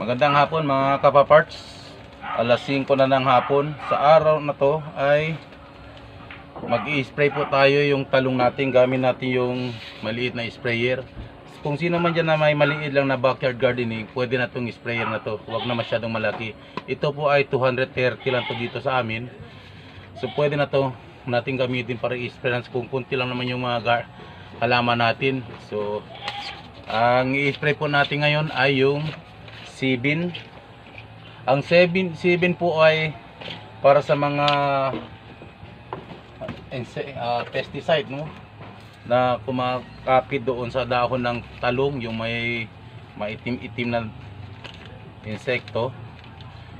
Magandang hapon mga kapaparts. Alas 5 na ng hapon. Sa araw na to ay mag-i-spray po tayo yung talong natin. Gamit natin yung maliit na sprayer. Kung sino man dyan na may maliit lang na backyard gardening, pwede na itong sprayer na to. Huwag na masyadong malaki. Ito po ay 230 lang to dito sa amin. So pwede na to natin gamitin para i-spray kung kunti lang naman yung mga halaman natin. So ang i-spray po natin ngayon ay yung 7. Ang 7 po ay para sa mga pesticide, no, na kumakapit doon sa dahon ng talong, yung may maitim-itim na insekto.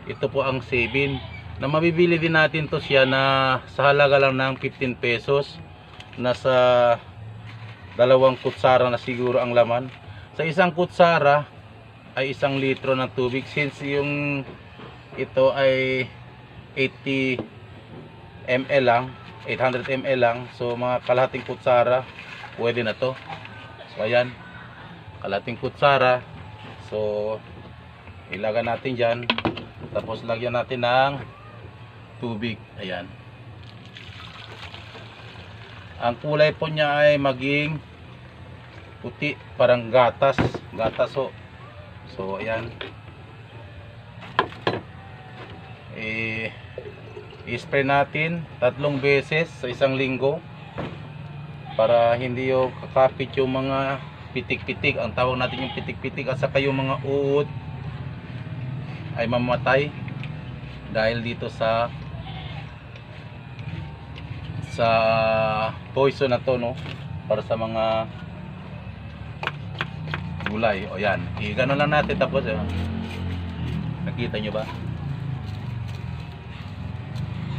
Ito po ang 7 na mabibili din natin to siya na sa halaga lang ng 15 pesos. Nasa 2 kutsara na siguro ang laman. Sa isang kutsara ay 1 litro ng tubig. Since yung ito ay 80 ml lang, 800 ml lang, so mga kalahating kutsara pwede na to. So ayan, kalahating kutsara. So ilagay natin dyan, tapos lagyan natin ng tubig. Ayan, ang kulay po niya ay maging puti, parang gatas ho. So ayan, i-spray natin 3 beses sa isang linggo para hindi yung kakapit yung mga pitik-pitik. Ang tawag natin yung pitik-pitik, at saka yung mga uod ay mamatay dahil dito sa poison na to, no, para sa mga gulay. O yan, i-gano lang natin, tapos nakita nyo ba?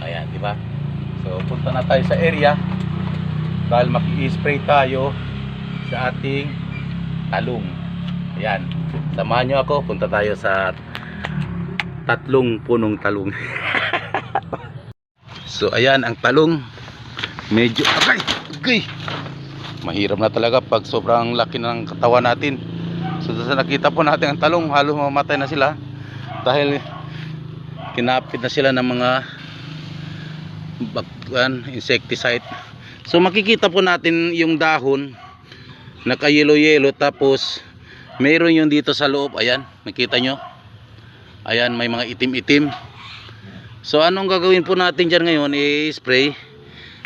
Ayan, di ba? So punta na tayo sa area dahil maki-spray tayo sa ating talong. Ayan, samahan nyo ako, punta tayo sa 3 punong talong. So ayan ang talong, medyo mahirap na talaga pag sobrang laki ng katawan natin. So sa nakita po natin ang talong, halos mamatay na sila dahil kinapit na sila ng mga insecticide. So makikita po natin yung dahon naka-yellow, tapos mayroon yung dito sa loob. Ayan, nakita nyo, ayan, may mga itim-itim. So anong gagawin po natin dyan ngayon? I-spray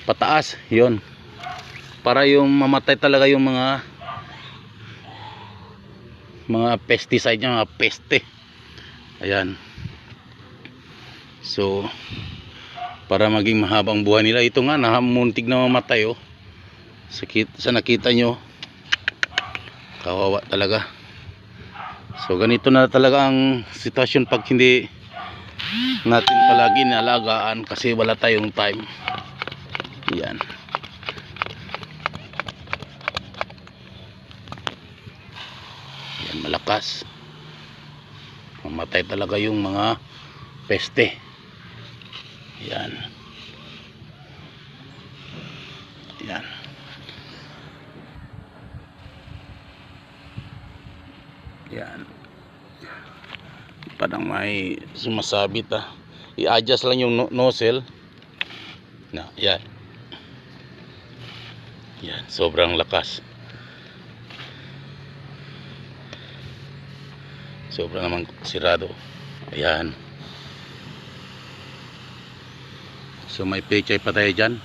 pataas yon para yung mamatay talaga yung mga pesticide niya, mga peste. Ayan, so para maging mahabang buhay nila. Ito nga, muntik na mamatay, oh. Sa nakita nyo, kawawa talaga. So ganito na talaga ang sitwasyon pag hindi natin palagi nialagaan kasi wala tayong time. Yan, yan, malakas mamatay talaga yung mga peste. Yan, yan, yan. Parang may sumasabit, i-adjust lang yung nozzle na. Yan, yan, sobrang lakas, sobrang naman sirado. Ayan, so may pechay pa tayo dyan.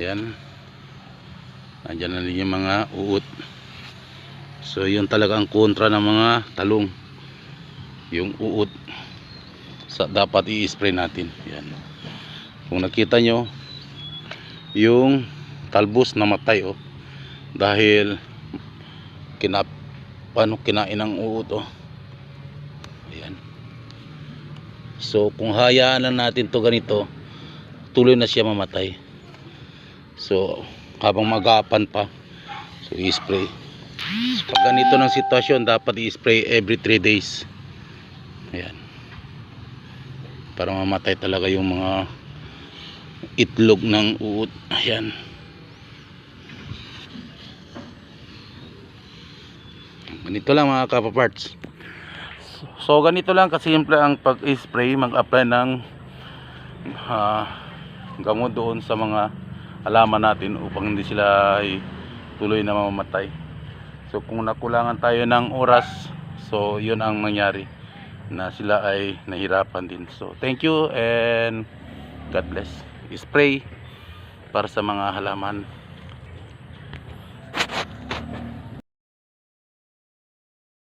Ayan, andyan na rin yung mga uot. So yun talaga ang kontra ng mga talong, yung uot. Dapat i-spray natin. Ayan, kung nakita nyo yung talbos namatay, oh, dahil kinain ng uot, oh. Ayan, so kung hayaan lang natin to ganito, tuloy na siya mamatay. So habang magapan pa, so i-spray. So, pag ganito ng sitwasyon, dapat i-spray every 3 days. Ayan, para mamatay talaga yung mga itlog ng uod. Ayan, ganito lang mga kapaparts. So ganito lang kasimple ang pag-spray, mag-apply ng gamot doon sa mga halaman natin upang hindi sila ay tuloy na mamamatay. So kung nakulangan tayo ng oras, so yun ang nangyari, na sila ay nahirapan din. So thank you and God bless. Spray para sa mga halaman.